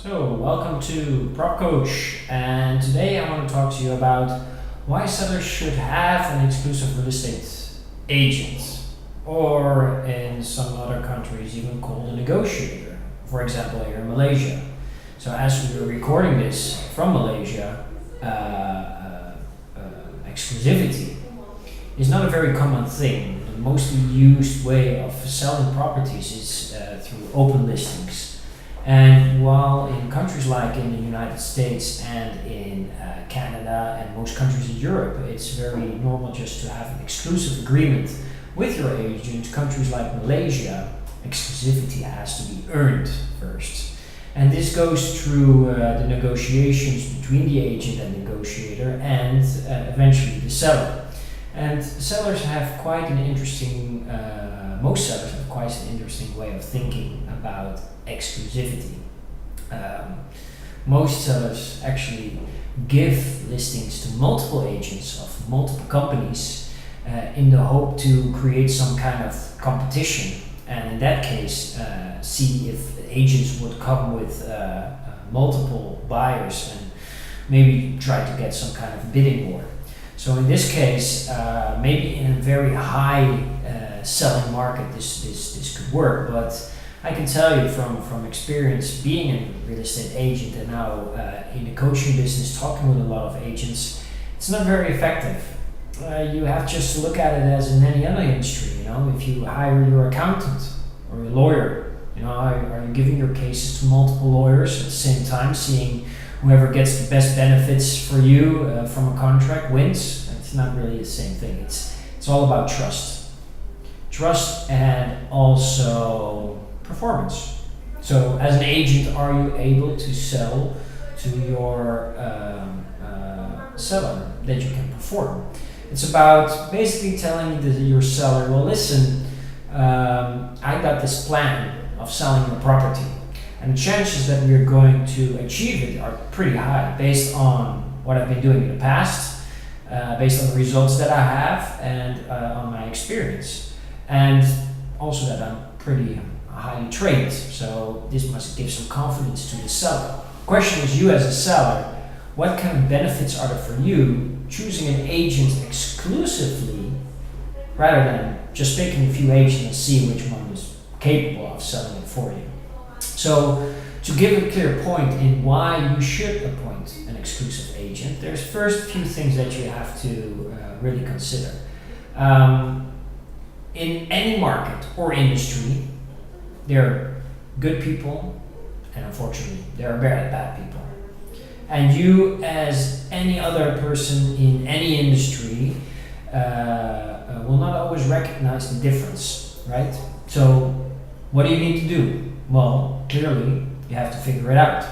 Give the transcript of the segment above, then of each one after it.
So, welcome to Prop Coach, and today I want to talk to you about why sellers should have an exclusive real estate agent, or in some other countries, even called a negotiator. For example, here in Malaysia. So, as we are recording this from Malaysia, exclusivity is not a very common thing. The mostly used way of selling properties is through open listings. And while in countries like in the United States and in Canada and most countries in Europe, it's very normal just to have an exclusive agreement with your agent, countries like Malaysia, exclusivity has to be earned first. And this goes through the negotiations between the agent and negotiator and eventually the seller. And sellers have quite an interesting, most sellers have quite an interesting way of thinking about exclusivity. Most sellers actually give listings to multiple agents of multiple companies in the hope to create some kind of competition, and in that case see if agents would come with multiple buyers and maybe try to get some kind of bidding war. So in this case, maybe in a very high selling market this could work, but I can tell you from experience being a real estate agent and now in the coaching business, talking with a lot of agents, it's not very effective. You have just to look at it as in any other industry. If you hire your accountant or your lawyer, are you giving your cases to multiple lawyers at the same time, seeing whoever gets the best benefits for you from a contract wins? It's not really the same thing. It's all about trust and also performance. So as an agent, are you able to sell to your seller that you can perform? It's about basically telling your seller, well, listen, I got this plan of selling your property, and the chances that we're going to achieve it are pretty high based on what I've been doing in the past, based on the results that I have, and on my experience, and also that I'm pretty highly trained. So this must give some confidence to the seller. Question is, you as a seller, what kind of benefits are there for you choosing an agent exclusively rather than just picking a few agents and seeing which one is capable of selling it for you? So to give a clear point in why you should appoint an exclusive agent, there's first few things that you have to really consider. In any market or industry, there are good people, and unfortunately, there are very bad people. And you, as any other person in any industry, will not always recognize the difference, right? So, what do you need to do? Well, clearly, you have to figure it out.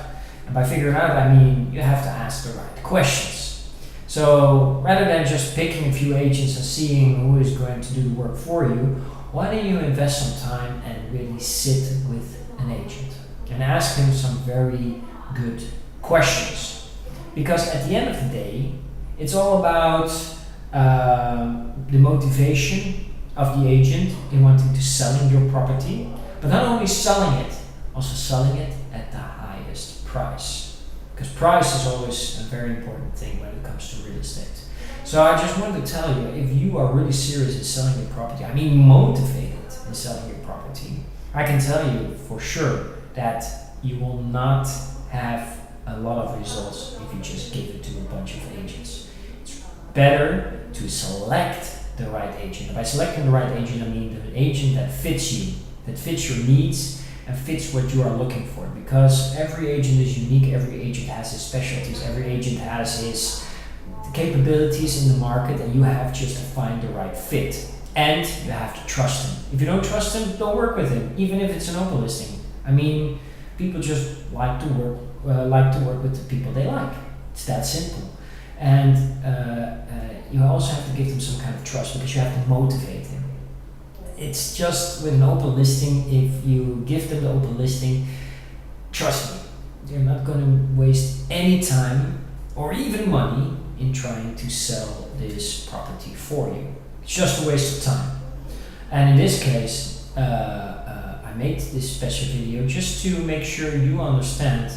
And by figuring it out, I mean you have to ask the right questions. So, rather than just picking a few agents and seeing who is going to do the work for you, why don't you invest some time and really sit with an agent and ask him some very good questions? Because at the end of the day, it's all about the motivation of the agent in wanting to selling your property, but not only selling it, also selling it at the highest price. Because price is always a very important thing when it comes to real estate. So I just wanted to tell you, if you are really serious in selling your property, I mean motivated in selling your property, I can tell you for sure that you will not have a lot of results if you just give it to a bunch of agents. It's better to select the right agent. And by selecting the right agent, I mean the agent that fits you, that fits your needs and fits what you are looking for. Because every agent is unique, every agent has his specialties, every agent has his capabilities in the market, and you have just to find the right fit. And you have to trust him. If you don't trust him, don't work with him, even if it's an open listing. I mean, people just like to work with the people they like. It's that simple. And you also have to give them some kind of trust because you have to motivate him. It's just with an open listing, if you give them the open listing, trust me, they're not going to waste any time or even money in trying to sell this property for you. It's just a waste of time. And in this case, I made this special video just to make sure you understand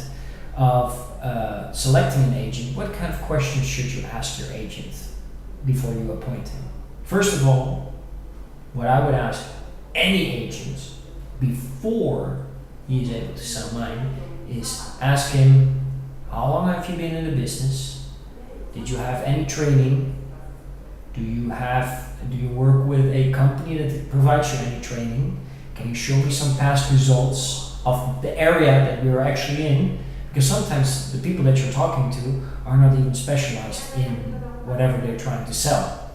of selecting an agent, what kind of questions should you ask your agent before you appoint him? First of all, what I would ask any agent before he is able to sell mine is ask him, how long have you been in the business? Did you have any training? Do you work with a company that provides you any training? Can you show me some past results of the area that we're actually in? Because sometimes the people that you're talking to are not even specialized in whatever they're trying to sell.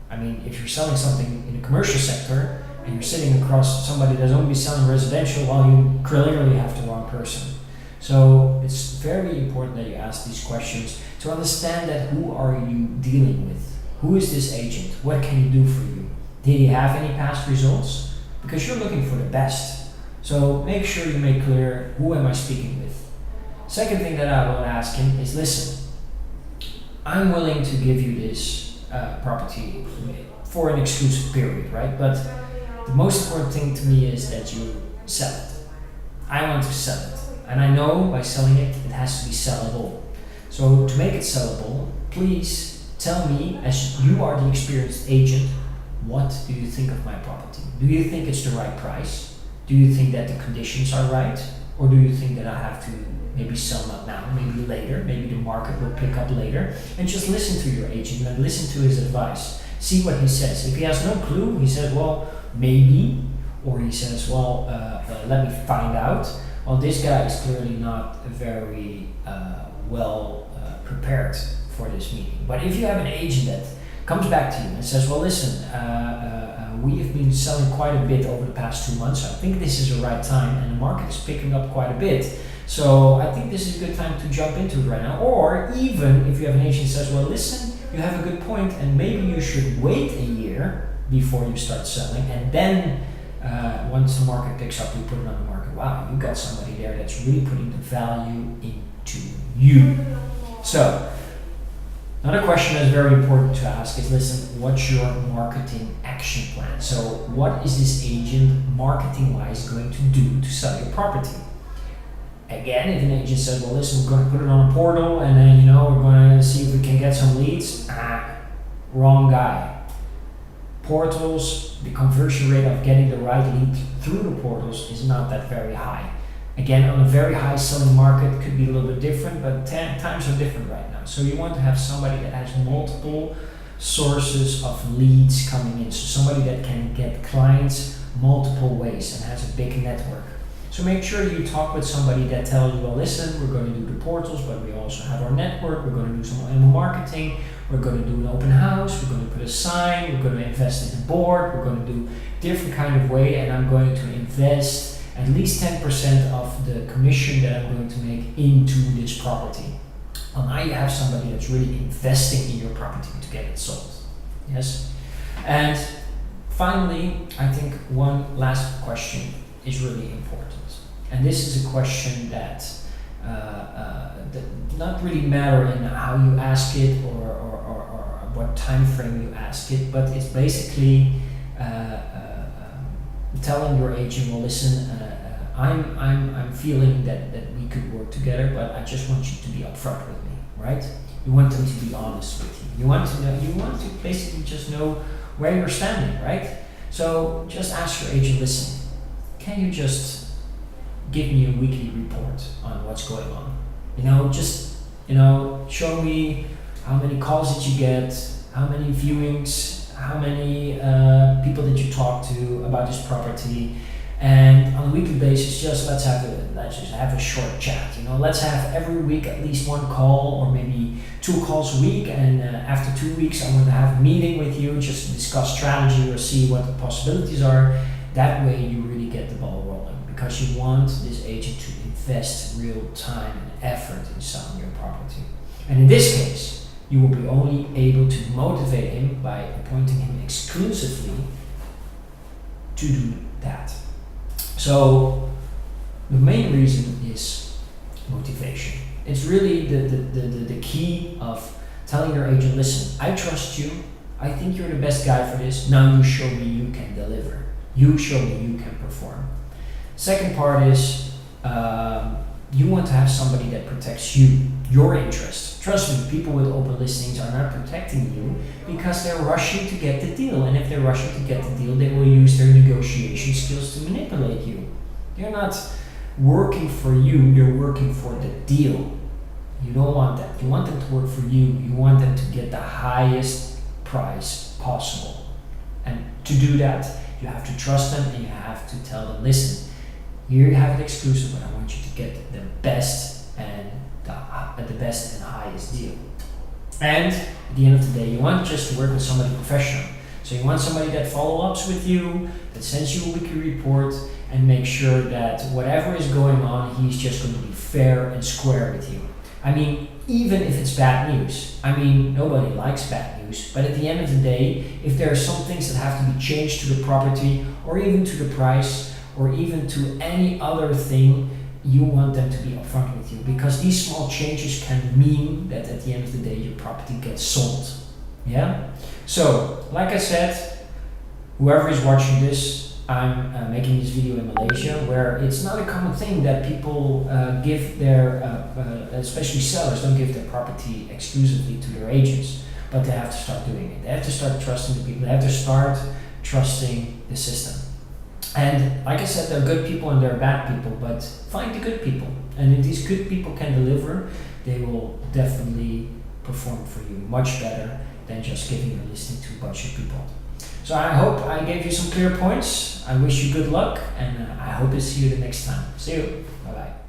I mean, if you're selling something in the commercial sector and you're sitting across somebody that's only selling residential, well, you clearly have the wrong person. So it's very important that you ask these questions to understand that who are you dealing with? Who is this agent? What can he do for you? Did he have any past results? Because you're looking for the best. So make sure you make clear, who am I speaking with? Second thing that I will ask him is, listen, I'm willing to give you this property for an exclusive period, right? But the most important thing to me is that you sell it. I want to sell it. And I know by selling it, it has to be sellable. So to make it sellable, please tell me, as you are the experienced agent, what do you think of my property? Do you think it's the right price? Do you think that the conditions are right? Or do you think that I have to maybe sell not now, maybe later, maybe the market will pick up later? And just listen to your agent and listen to his advice. See what he says. If he has no clue, he says, well, maybe. Or he says, well, let me find out. Well, this guy is clearly not very well prepared for this meeting. But if you have an agent that comes back to you and says, well, listen, we have been selling quite a bit over the past 2 months. So I think this is the right time and the market is picking up quite a bit. So I think this is a good time to jump into it right now. Or even if you have an agent that says, well, listen, you have a good point and maybe you should wait a year before you start selling, and then once the market picks up, you put it on the market. Wow, you got somebody there that's really putting the value into you. So another question that's very important to ask is, listen, what's your marketing action plan? So what is this agent marketing-wise going to do to sell your property? Again, if an agent says, well, listen, we're going to put it on a portal and then, we're going to see if we can get some leads. Wrong guy. Portals, the conversion rate of getting the right lead through the portals is not that very high. Again, on a very high selling market, it could be a little bit different, but times are different right now. So you want to have somebody that has multiple sources of leads coming in. So somebody that can get clients multiple ways and has a big network. So make sure you talk with somebody that tells you, well, listen, we're going to do the portals, but we also have our network. We're going to do some email marketing. We're going to do an open house. We're going to put a sign. We're going to invest in a board. We're going to do different kind of way, and I'm going to invest at least 10% of the commission that I'm going to make into this property. Well, now you have somebody that's really investing in your property to get it sold. Yes? And finally, I think one last question is really important. And this is a question that not really matter in how you ask it or what time frame you ask it, but it's basically telling your agent, well, listen, I'm feeling that we could work together, but I just want you to be upfront with me, right? You want them to be honest with you. You want to basically just know where you're standing, right? So just ask your agent, listen, can you just give me a weekly report on what's going on? Show me how many calls did you get, how many viewings, how many people did you talk to about this property, and on a weekly basis, let's just have a short chat. Let's have every week at least one call or maybe 2 calls a week, and after 2 weeks, I'm going to have a meeting with you just to discuss strategy or see what the possibilities are. That way, you really get the ball rolling, because you want this agent to invest real time and effort in selling your property. And in this case, you will be only able to motivate him by appointing him exclusively to do that. So the main reason is motivation. It's really the key of telling your agent, listen, I trust you. I think you're the best guy for this. Now you show me you can deliver. You show me you can perform. Second part is You want to have somebody that protects you, your interests. Trust me, people with open listings are not protecting you because they're rushing to get the deal. And if they're rushing to get the deal, they will use their negotiation skills to manipulate you. They're not working for you, they're working for the deal. You don't want that. You want them to work for you. You want them to get the highest price possible. And to do that, you have to trust them and you have to tell them, listen, you have it exclusive, but I want you to get the best and the best and highest deal. And at the end of the day, you want just to work with somebody professional. So you want somebody that follow-ups with you, that sends you a weekly report, and make sure that whatever is going on, he's just going to be fair and square with you. I mean, even if it's bad news. I mean, nobody likes bad news, but at the end of the day, if there are some things that have to be changed to the property, or even to the price, or even to any other thing, you want them to be upfront with you, because these small changes can mean that at the end of the day, your property gets sold. Yeah? So, like I said, whoever is watching this, I'm making this video in Malaysia, where it's not a common thing that people give their, especially sellers, don't give their property exclusively to their agents, but they have to start doing it. They have to start trusting the people. They have to start trusting the system. And like I said, there are good people and there are bad people, but find the good people. And if these good people can deliver, they will definitely perform for you much better than just giving your listing to a bunch of people. So I hope I gave you some clear points. I wish you good luck, and I hope to see you the next time. See you. Bye-bye.